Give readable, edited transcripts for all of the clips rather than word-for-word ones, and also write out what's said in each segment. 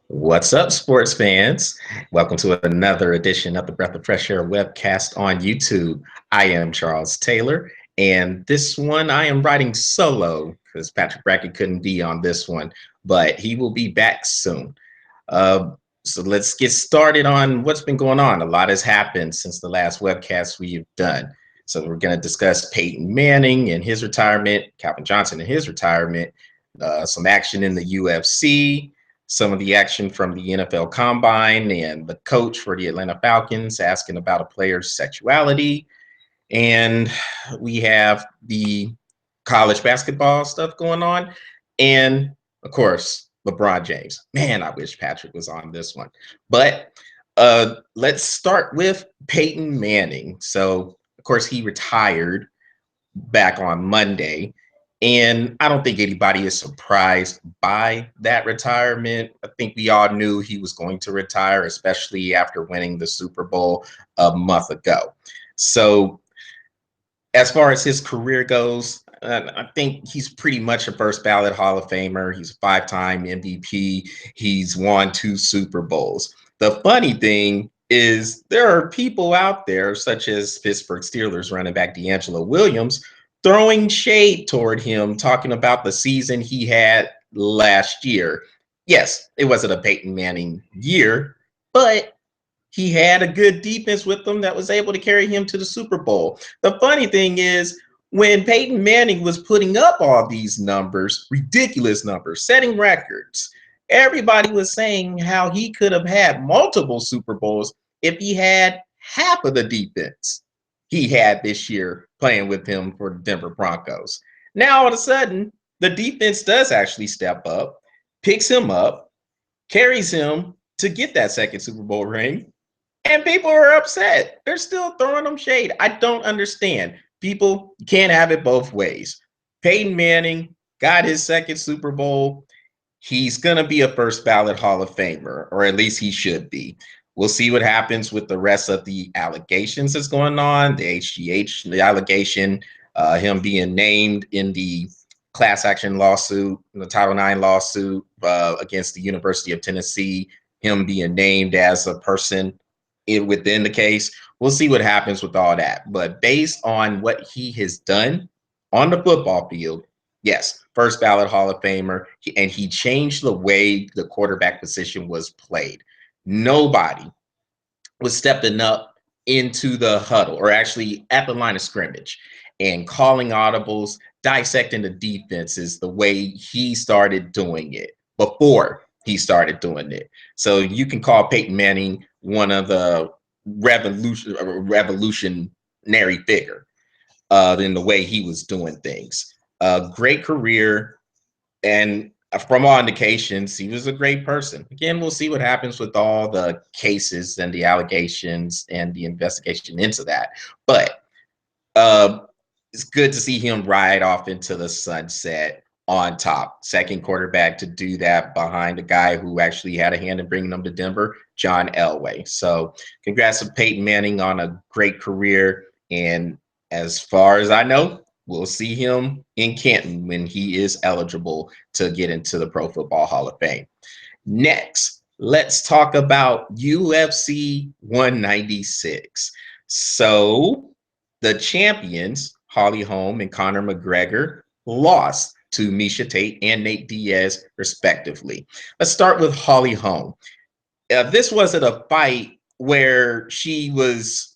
What's up, sports fans? Welcome to another edition of the Breath of Fresh Air webcast on YouTube. I am Charles Taylor, and this one I am writing solo because Patrick Brackett couldn't be on this one, but he will be back soon. Uh, so let's get started on what's been going on. A lot has happened since the last webcast we've done. So we're going to discuss Peyton Manning and his retirement, Calvin Johnson and his retirement, some action in the UFC, some of the action from the NFL Combine, and the coach for the Atlanta Falcons asking about a player's sexuality. And we have the college basketball stuff going on. And of course, LeBron James. Man, I wish Patrick was on this one. But let's start with Peyton Manning. So, of course, he retired back on Monday. And I don't think anybody is surprised by that retirement. I think we all knew he was going to retire, especially after winning the Super Bowl a month ago. So, as far as his career goes, I think he's pretty much a first ballot Hall of Famer. He's a five-time MVP. He's won two Super Bowls. The funny thing is there are people out there, such as Pittsburgh Steelers running back D'Angelo Williams, throwing shade toward him, talking about the season he had last year. Yes, it wasn't a Peyton Manning year, but he had a good defense with them that was able to carry him to the Super Bowl. The funny thing is, when Peyton Manning was putting up all these numbers, ridiculous numbers, setting records, everybody was saying how he could have had multiple Super Bowls if he had half of the defense he had this year playing with him for the Denver Broncos. Now, all of a sudden, the defense does actually step up, picks him up, carries him to get that second Super Bowl ring, and people are upset. They're still throwing them shade. I don't understand. People can't have it both ways. Peyton Manning got his second Super Bowl. He's going to be a first ballot Hall of Famer, or at least he should be. We'll see what happens with the rest of the allegations that's going on. The HGH, the allegation, him being named in the class action lawsuit, the Title IX lawsuit against the University of Tennessee, him being named as a person within the case. We'll see what happens with all that. But based on what he has done on the football field, yes, first ballot Hall of Famer, and he changed the way the quarterback position was played. Nobody was stepping up into the huddle or actually at the line of scrimmage and calling audibles, dissecting the defenses the way he started doing it before he started doing it. So you can call Peyton Manning one of the revolutionary figure in the way he was doing things. Great career, and from all indications, he was a great person. Again, we'll see what happens with all the cases and the allegations and the investigation into that. But uh, it's good to see him ride off into the sunset on top. Second quarterback to do that behind a guy who actually had a hand in bringing them to Denver, John Elway. So congrats to Peyton Manning on a great career. And as far as I know, we'll see him in Canton when he is eligible to get into the Pro Football Hall of Fame. Next, let's talk about UFC 196. So the champions, Holly Holm and Conor McGregor, lost to Miesha Tate and Nate Diaz, respectively. Let's start with Holly Holm. This wasn't a fight where she was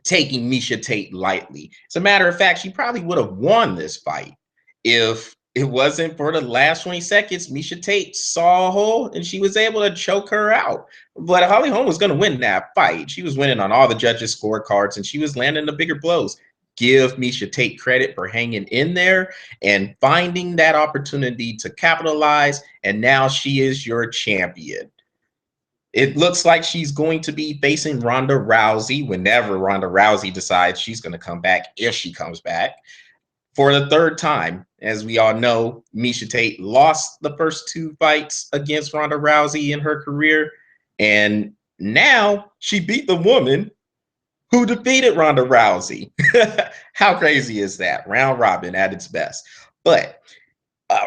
taking Miesha Tate lightly. As a matter of fact, she probably would have won this fight if it wasn't for the last 20 seconds. Miesha Tate saw a hole and she was able to choke her out. But Holly Holm was going to win that fight. She was winning on all the judges' scorecards and she was landing the bigger blows. Give Miesha Tate credit for hanging in there and finding that opportunity to capitalize. And now she is your champion. It looks like she's going to be facing Ronda Rousey whenever Ronda Rousey decides she's going to come back, if she comes back, for the third time. As we all know, Miesha Tate lost the first two fights against Ronda Rousey in her career, and now she beat the woman who defeated Ronda Rousey. How crazy is that? Round robin at its best. But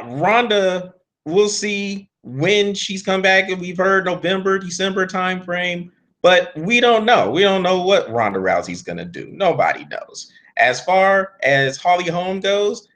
Ronda, we'll see when she's come back, and we've heard November, December timeframe, but we don't know. We don't know what Ronda Rousey's gonna do. Nobody knows. As far as Holly Holm goes,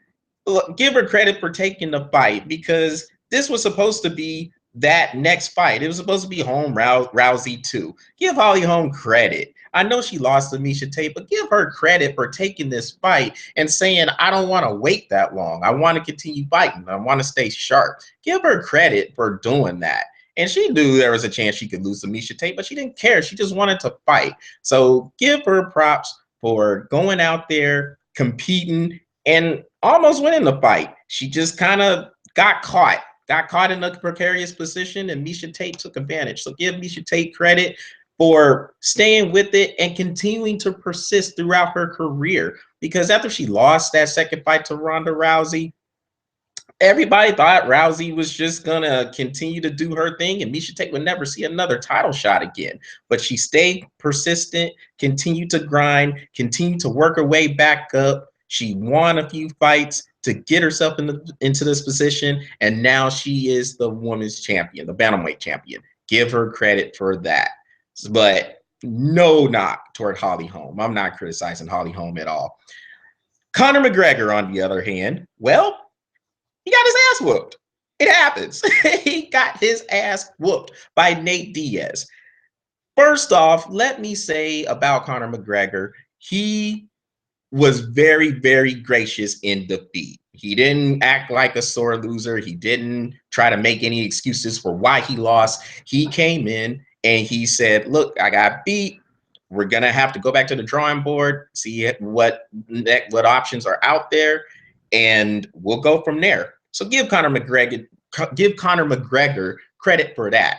look, give her credit for taking the fight, because this was supposed to be that next fight. It was supposed to be Rousey 2. Give Holly Holm credit. I know she lost to Miesha Tate, but give her credit for taking this fight and saying, I don't want to wait that long. I want to continue fighting. I want to stay sharp. Give her credit for doing that. And she knew there was a chance she could lose to Miesha Tate, but she didn't care. She just wanted to fight. So give her props for going out there, competing, and almost winning the fight. She just kind of got caught in a precarious position, and Miesha Tate took advantage. So give Miesha Tate credit for staying with it and continuing to persist throughout her career. Because after she lost that second fight to Ronda Rousey, everybody thought Rousey was just gonna continue to do her thing and Miesha Tate would never see another title shot again. But she stayed persistent, continued to grind, continued to work her way back up. She won a few fights to get herself into this position, and now she is the women's champion, the bantamweight champion. Give her credit for that. But no knock toward Holly Holm. I'm not criticizing Holly Holm at all. Conor McGregor, on the other hand, well, he got his ass whooped. It happens. He got his ass whooped by Nate Diaz. First off, let me say about Conor McGregor, he was very, very gracious in defeat. He didn't act like a sore loser. He didn't try to make any excuses for why he lost. He came in and he said, look, I got beat. We're going to have to go back to the drawing board, see what options are out there, and we'll go from there. So give Conor McGregor credit for that.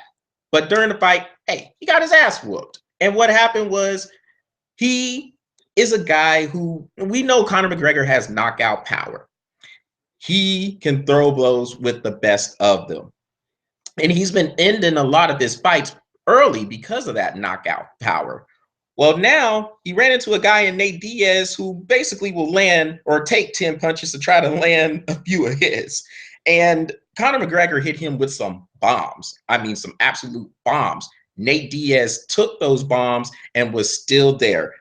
But during the fight, hey, he got his ass whooped. And what happened was he is a guy who, we know Conor McGregor has knockout power. He can throw blows with the best of them. And he's been ending a lot of his fights early because of that knockout power. Well, now he ran into a guy in Nate Diaz who basically will land or take 10 punches to try to land a few of his. And Conor McGregor hit him with some bombs. I mean, some absolute bombs. Nate Diaz took those bombs and was still there.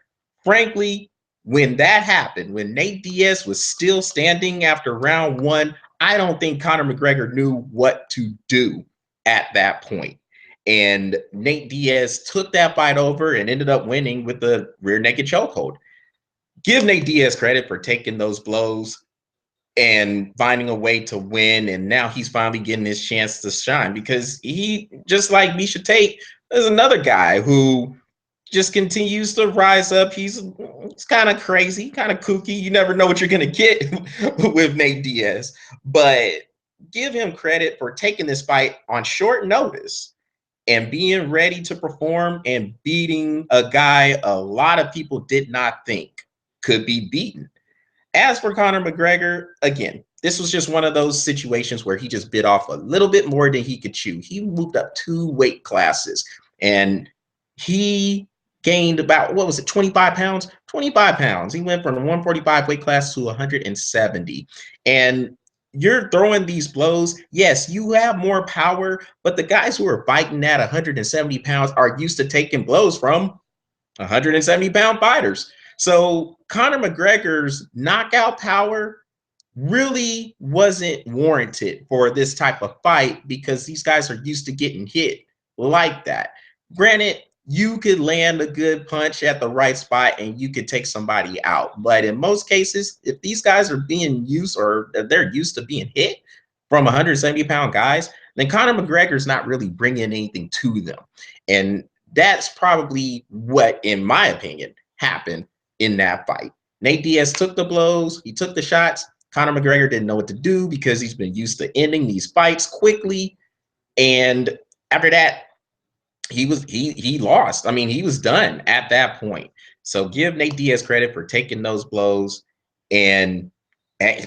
Frankly, when that happened, when Nate Diaz was still standing after round one, I don't think Conor McGregor knew what to do at that point. And Nate Diaz took that fight over and ended up winning with the rear naked chokehold. Give Nate Diaz credit for taking those blows and finding a way to win. And now he's finally getting his chance to shine, because he, just like Miesha Tate, is another guy who just continues to rise up. He's kind of crazy, kind of kooky. You never know what you're going to get with Nate Diaz. But give him credit for taking this fight on short notice and being ready to perform and beating a guy a lot of people did not think could be beaten. As for Conor McGregor, again, this was just one of those situations where he just bit off a little bit more than he could chew. He moved up 2 weight classes and he gained about, 25 pounds? 25 pounds. He went from the 145 weight class to 170. And you're throwing these blows. Yes, you have more power, but the guys who are fighting at 170 pounds are used to taking blows from 170-pound fighters. So Conor McGregor's knockout power really wasn't warranted for this type of fight, because these guys are used to getting hit like that. Granted, you could land a good punch at the right spot and you could take somebody out. But in most cases, if these guys are being used, or they're used to being hit from 170-pound guys, then Conor McGregor's not really bringing anything to them. And that's probably what, in my opinion, happened in that fight. Nate Diaz took the blows, he took the shots. Conor McGregor didn't know what to do because he's been used to ending these fights quickly. And after that, he lost. I mean, he was done at that point. So give Nate Diaz credit for taking those blows and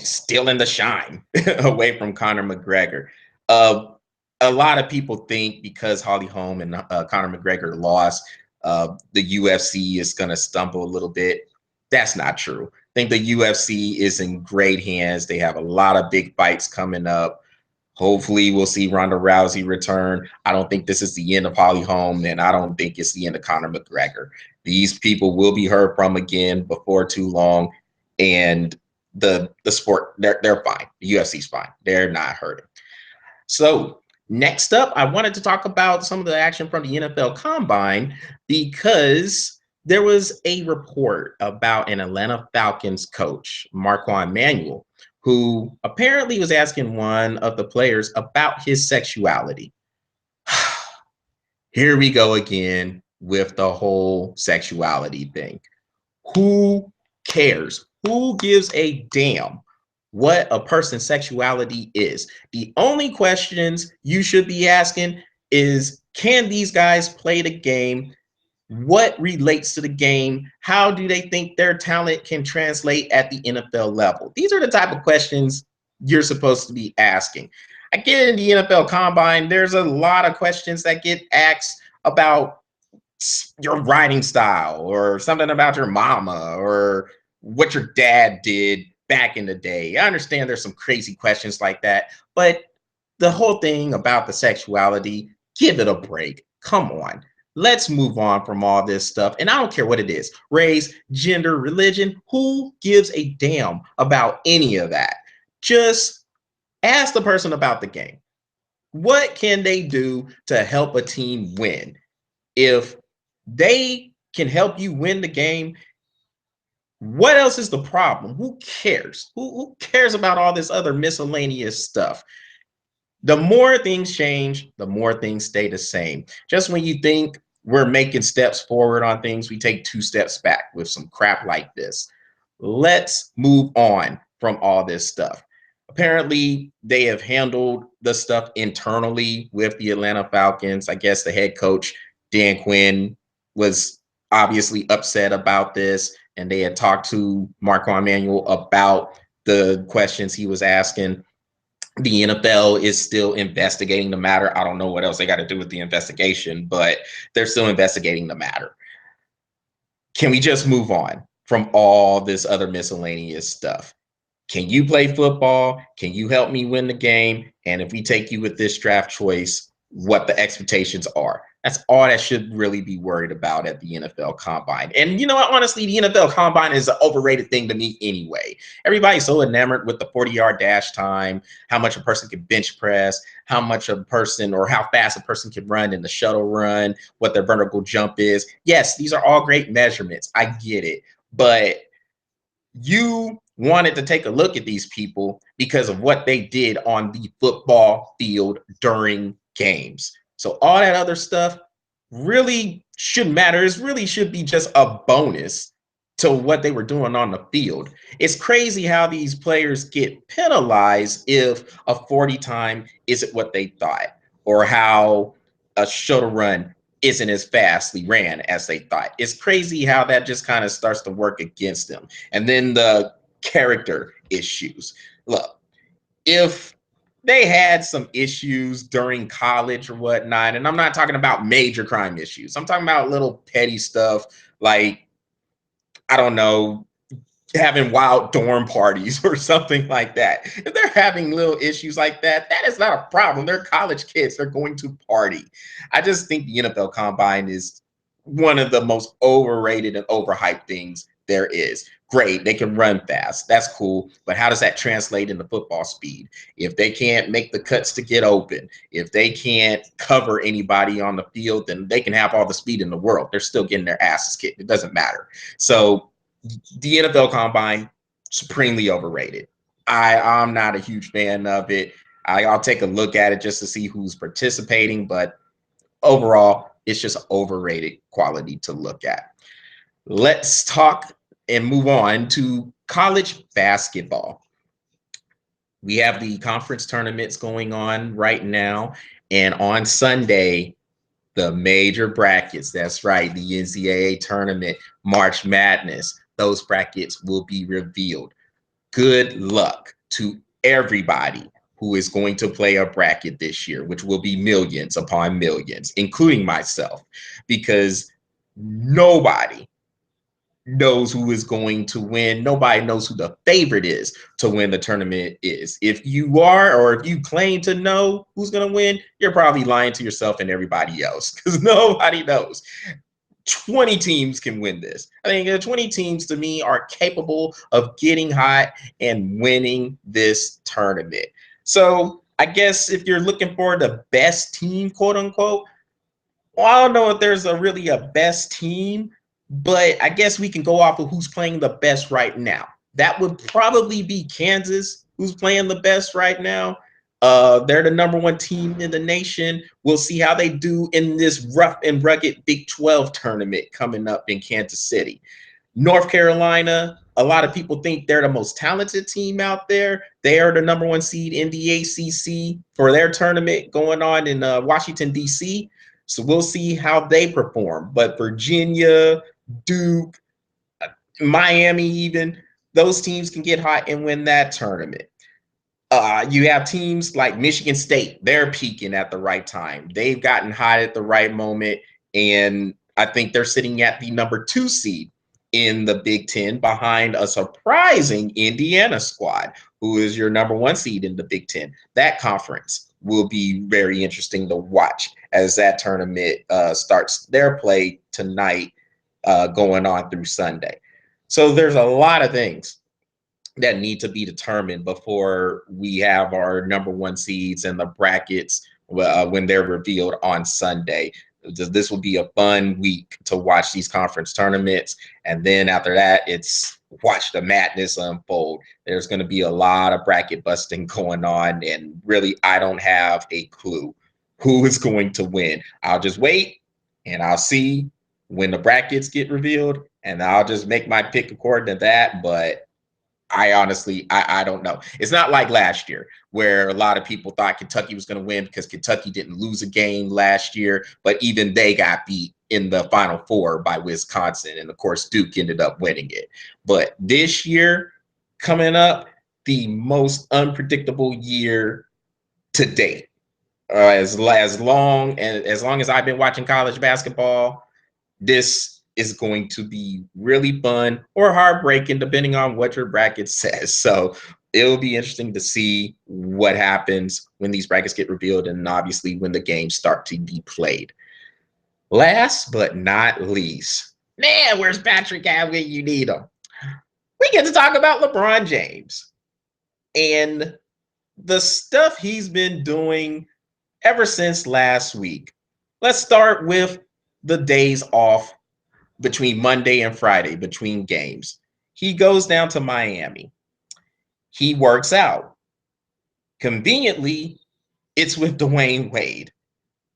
stealing the shine away from Conor McGregor. A lot of people think because Holly Holm and Conor McGregor lost, the UFC is going to stumble a little bit. That's not true. I think the UFC is in great hands. They have a lot of big fights coming up. Hopefully, we'll see Ronda Rousey return. I don't think this is the end of Holly Holm, and I don't think it's the end of Conor McGregor. These people will be heard from again before too long, and the sport they're fine. The UFC's fine. They're not hurting. So next up, I wanted to talk about some of the action from the NFL Combine because there was a report about an Atlanta Falcons coach, Marquand Manuel, who apparently was asking one of the players about his sexuality. Here we go again with the whole sexuality thing. Who cares? Who gives a damn what a person's sexuality is? The only questions you should be asking is, can these guys play the game? What relates to the game? How do they think their talent can translate at the NFL level? These are the type of questions you're supposed to be asking. I get in the NFL Combine, there's a lot of questions that get asked about your writing style or something about your mama or what your dad did back in the day. I understand there's some crazy questions like that, but the whole thing about the sexuality, give it a break. Come on. Let's move on from all this stuff. And I don't care what it is, race, gender, religion, who gives a damn about any of that? Just ask the person about the game. What can they do to help a team win? If they can help you win the game, what else is the problem? Who cares? Who cares about all this other miscellaneous stuff? The more things change, the more things stay the same. Just when you think we're making steps forward on things, we take 2 steps back with some crap like this. Let's move on from all this stuff. Apparently, they have handled the stuff internally with the Atlanta Falcons. I guess the head coach, Dan Quinn, was obviously upset about this, and they had talked to Marquand Manuel about the questions he was asking. The NFL is still investigating the matter. I don't know what else they got to do with the investigation, but they're still investigating the matter. Can we just move on from all this other miscellaneous stuff? Can you play football? Can you help me win the game? And if we take you with this draft choice, what the expectations are. That's all that should really be worried about at the NFL Combine. And you know what? Honestly, the NFL Combine is an overrated thing to me anyway. Everybody's so enamored with the 40-yard dash time, how much a person can bench press, how much a person or how fast a person can run in the shuttle run, what their vertical jump is. Yes, these are all great measurements. I get it. But you wanted to take a look at these people because of what they did on the football field during games. So all that other stuff really shouldn't matter. It really should be just a bonus to what they were doing on the field. It's crazy how these players get penalized if a 40 time isn't what they thought, or how a shuttle run isn't as fastly ran as they thought. It's crazy how that just kind of starts to work against them. And then the character issues. Look, if they had some issues during college or whatnot, and I'm not talking about major crime issues, I'm talking about little petty stuff like, I don't know, having wild dorm parties or something like that. If they're having little issues like that, that is not a problem. They're college kids. They're going to party. I just think the NFL Combine is one of the most overrated and overhyped things there is. Great, they can run fast. That's cool. But how does that translate into football speed? If they can't make the cuts to get open, if they can't cover anybody on the field, then they can have all the speed in the world. They're still getting their asses kicked. It doesn't matter. So the NFL Combine, supremely overrated. I'm not a huge fan of it. I'll take a look at it just to see who's participating, but overall, it's just overrated quality to look at. Let's talk and move on to college basketball. We have the conference tournaments going on right now, and on Sunday, the major brackets. That's right, the NCAA Tournament, March Madness. Those brackets will be revealed. Good luck to everybody who is going to play a bracket this year, which will be millions upon millions, including myself, because nobody knows who is going to win. Nobody knows who the favorite is to win the tournament is. If you are, or if you claim to know who's going to win, you're probably lying to yourself and everybody else, because nobody knows. 20 teams can win this. I think 20 teams to me are capable of getting hot and winning this tournament. So I guess if you're looking for the best team, quote unquote, well, I don't know if there's really a best team, but I guess we can go off of who's playing the best right now. That would probably be Kansas, who's playing the best right now. They're the #1 team in the nation. We'll see how they do in this rough and rugged Big 12 tournament coming up in Kansas City. North Carolina, a lot of people think they're the most talented team out there. They are the #1 seed in the ACC for their tournament going on in Washington, D.C. So we'll see how they perform. But Virginia, Duke, Miami, even those teams can get hot and win that tournament. You have teams like Michigan State. They're peaking at the right time. They've gotten hot at the right moment. And I think they're sitting at the #2 seed in the Big Ten behind a surprising Indiana squad, who is your #1 seed in the Big Ten. That conference will be very interesting to watch as that tournament starts their play tonight, going on through Sunday. So there's a lot of things that need to be determined before we have our #1 seeds and the brackets when they're revealed on Sunday. This will be a fun week to watch these conference tournaments. And then after that, it's watch the madness unfold. There's going to be a lot of bracket busting going on. And really, I don't have a clue who is going to win. I'll just wait and I'll see when the brackets get revealed. And I'll just make my pick according to that. But I honestly, I don't know. It's not like last year where a lot of people thought Kentucky was going to win because Kentucky didn't lose a game last year, but even they got beat in the Final Four by Wisconsin. And of course, Duke ended up winning it. But this year coming up, the most unpredictable year to date. As long as I've been watching college basketball, this is going to be really fun or heartbreaking, depending on what your bracket says. So it'll be interesting to see what happens when these brackets get revealed and obviously when the games start to be played. Last but not least, man, where's Patrick at when you need him? We get to talk about LeBron James and the stuff he's been doing ever since last week. Let's start with the days off between Monday and Friday, between games. He goes down to Miami. He works out. Conveniently, it's with Dwayne Wade.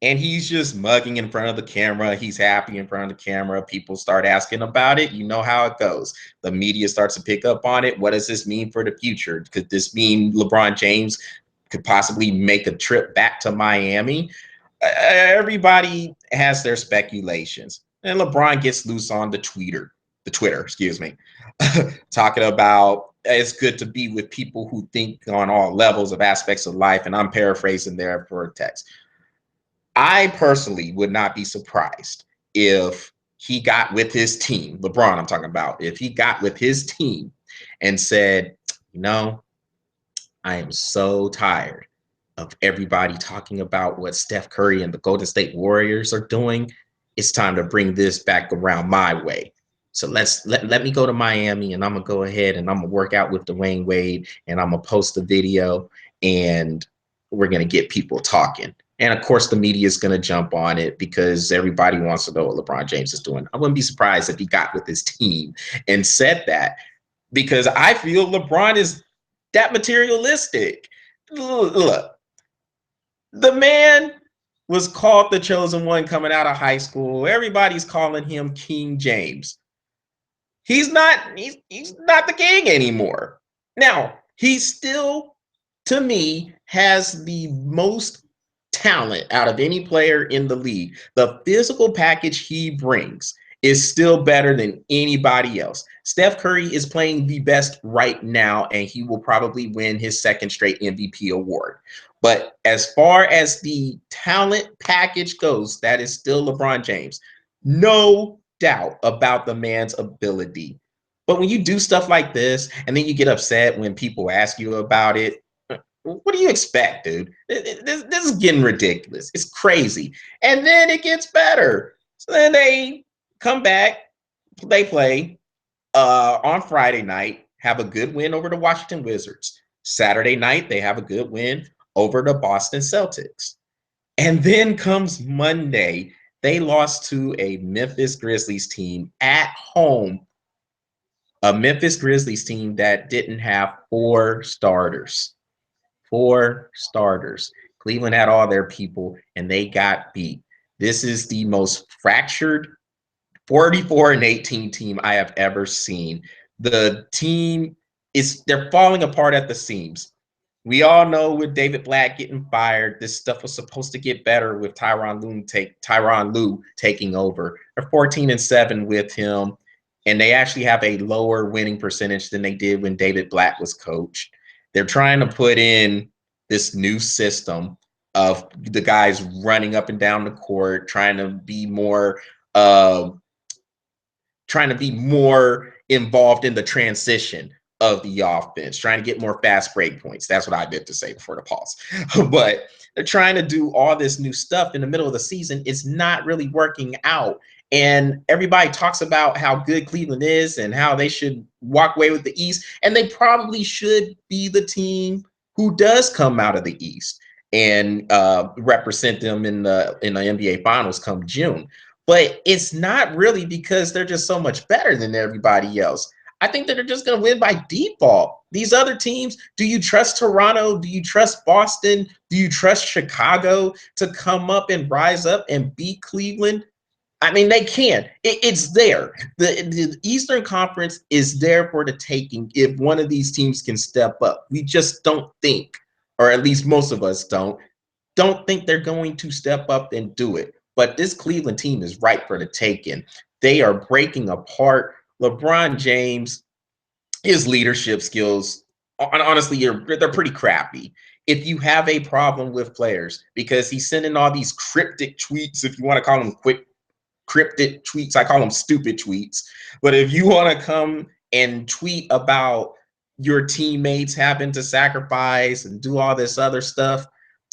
And he's just mugging in front of the camera. He's happy in front of the camera. People start asking about it. You know how it goes. The media starts to pick up on it. What does this mean for the future? Could this mean LeBron James could possibly make a trip back to Miami? Everybody has their speculations. And LeBron gets loose on the Twitter, excuse me, talking about it's good to be with people who think on all levels of aspects of life. And I'm paraphrasing there for a text. I personally would not be surprised if he got with his team, LeBron, I'm talking about, if he got with his team and said, I am so tired of everybody talking about what Steph Curry and the Golden State Warriors are doing. It's time to bring this back around my way. So let me go to Miami and I'm gonna go ahead and I'm gonna work out with Dwayne Wade and I'm gonna post a video and we're gonna get people talking. And of course, the media is gonna jump on it because everybody wants to know what LeBron James is doing. I wouldn't be surprised if he got with his team and said that, because I feel LeBron is that materialistic. Look, the man was called the chosen one coming out of high school. Everybody's calling him King James. He's not the king anymore. Now, he still, to me, has the most talent out of any player in the league. The physical package he brings is still better than anybody else. Steph Curry is playing the best right now, and he will probably win his second straight MVP award. But as far as the talent package goes, that is still LeBron James. No doubt about the man's ability. But when you do stuff like this and then you get upset when people ask you about it, what do you expect, dude? This is getting ridiculous. It's crazy. And then it gets better. So then they come back, they play on Friday night, have a good win over the Washington Wizards. Saturday night, they have a good win over the Boston Celtics. And then comes Monday, they lost to a Memphis Grizzlies team at home, a Memphis Grizzlies team that didn't have four starters. Four starters. Cleveland had all their people, and they got beat. This is the most fractured 44-18 team I have ever seen. The team they're falling apart at the seams. We all know with David Blatt getting fired, this stuff was supposed to get better with Tyronn Lue taking over. They're 14-7 with him, and they actually have a lower winning percentage than they did when David Blatt was coach. They're trying to put in this new system of the guys running up and down the court, trying to be more involved in the transition of the offense, trying to get more fast break points. That's what I did to say before the pause. But they're trying to do all this new stuff in the middle of the season. It's not really working out. And everybody talks about how good Cleveland is and how they should walk away with the East. And they probably should be the team who does come out of the East and represent them in the NBA Finals come June. But it's not really because they're just so much better than everybody else. I think that they're just going to win by default. These other teams, do you trust Toronto? Do you trust Boston? Do you trust Chicago to come up and rise up and beat Cleveland? I mean, they can. It's there. The Eastern Conference is there for the taking if one of these teams can step up. We just don't think, or at least most of us don't think they're going to step up and do it. But this Cleveland team is ripe for the taking. They are breaking apart. LeBron James, his leadership skills, honestly, they're pretty crappy. If you have a problem with players, because he's sending all these cryptic tweets, if you want to call them quick cryptic tweets, I call them stupid tweets. But if you want to come and tweet about your teammates having to sacrifice and do all this other stuff,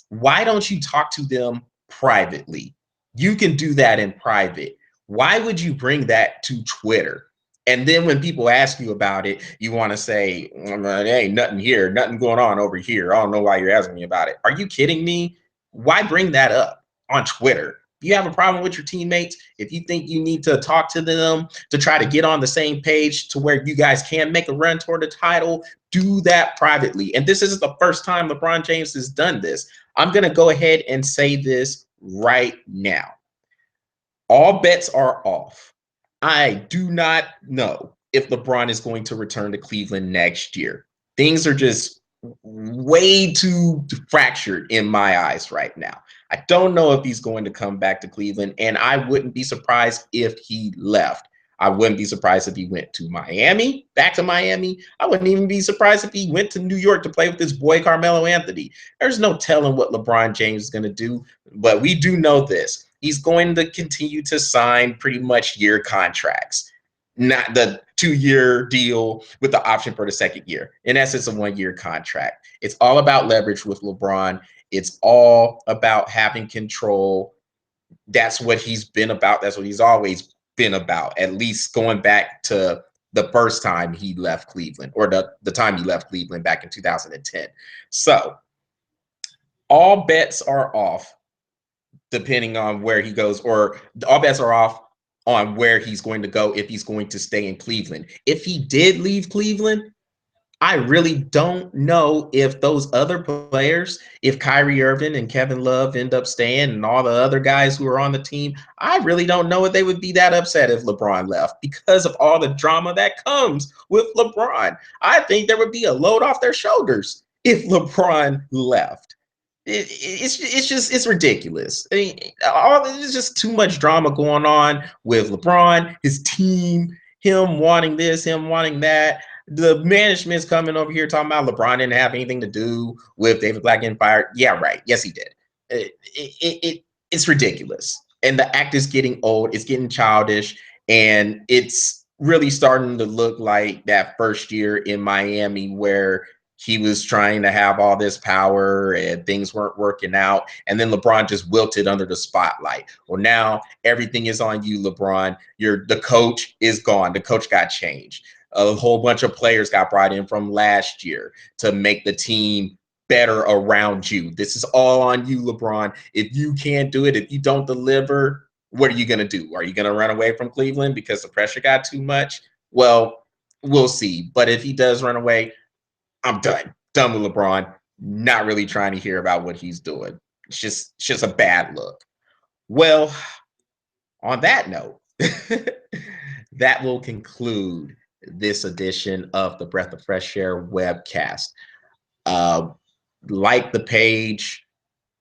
why don't you talk to them privately? You can do that in private. Why would you bring that to Twitter? And then when people ask you about it, you want to say, hey, nothing here, nothing going on over here. I don't know why you're asking me about it. Are you kidding me? Why bring that up on Twitter? If you have a problem with your teammates, if you think you need to talk to them to try to get on the same page to where you guys can make a run toward the title, do that privately. And this isn't the first time LeBron James has done this. I'm going to go ahead and say this right now. All bets are off. I do not know if LeBron is going to return to Cleveland next year. Things are just way too fractured in my eyes right now. I don't know if he's going to come back to Cleveland, and I wouldn't be surprised if he left. I wouldn't be surprised if he went to Miami, back to Miami. I wouldn't even be surprised if he went to New York to play with his boy Carmelo Anthony. There's no telling what LeBron James is going to do, but we do know this. He's going to continue to sign pretty much year contracts, not the 2-year deal with the option for the second year. In essence, a 1-year contract. It's all about leverage with LeBron. It's all about having control. That's what he's been about. That's what he's always been about, at least going back to the first time he left Cleveland, or the time he left Cleveland back in 2010. So all bets are off depending on where he goes, or all bets are off on where he's going to go if he's going to stay in Cleveland. If he did leave Cleveland, I really don't know if those other players, if Kyrie Irving and Kevin Love end up staying and all the other guys who are on the team, I really don't know if they would be that upset if LeBron left because of all the drama that comes with LeBron. I think there would be a load off their shoulders if LeBron left. It's ridiculous. I mean, there's just too much drama going on with LeBron, his team, him wanting this, him wanting that. The management's coming over here talking about LeBron didn't have anything to do with David Blatt getting fired. Yeah, right. Yes, he did. It's ridiculous. And the act is getting old. It's getting childish. And it's really starting to look like that first year in Miami where he was trying to have all this power and things weren't working out. And then LeBron just wilted under the spotlight. Well, now everything is on you, LeBron. The coach is gone. The coach got changed. A whole bunch of players got brought in from last year to make the team better around you. This is all on you, LeBron. If you can't do it, if you don't deliver, what are you going to do? Are you going to run away from Cleveland because the pressure got too much? Well, we'll see. But if he does run away, I'm done. Done with LeBron. Not really trying to hear about what he's doing. It's just a bad look. Well, on that note, that will conclude this edition of the Breath of Fresh Air webcast. Uh, like the page,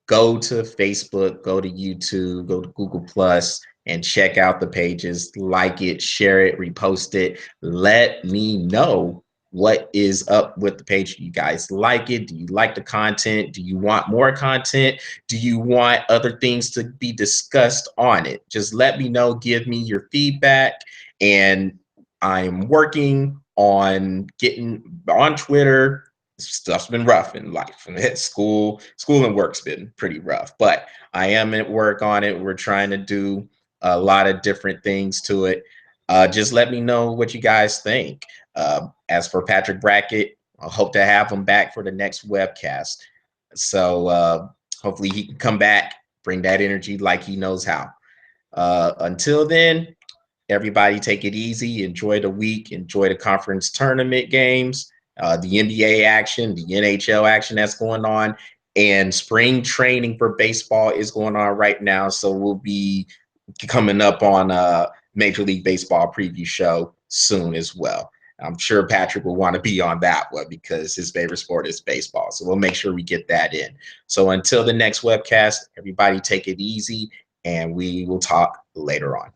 go to Facebook, go to YouTube, go to Google Plus, and check out the pages. Like it, share it, repost it. Let me know what is up with the page. Do you guys like it? Do you like the content? Do you want more content? Do you want other things to be discussed on it? Just let me know. Give me your feedback. And I'm working on getting on Twitter. Stuff's been rough in life. School and work's been pretty rough, but I am at work on it. We're trying to do a lot of different things to it. Just let me know what you guys think. As for Patrick Brackett, I hope to have him back for the next webcast. So hopefully he can come back, bring that energy like he knows how. Until then, everybody take it easy. Enjoy the week. Enjoy the conference tournament games, the NBA action, the NHL action that's going on. And spring training for baseball is going on right now. So we'll be coming up on a Major League Baseball preview show soon as well. I'm sure Patrick will want to be on that one because his favorite sport is baseball. So we'll make sure we get that in. So until the next webcast, everybody take it easy and we will talk later on.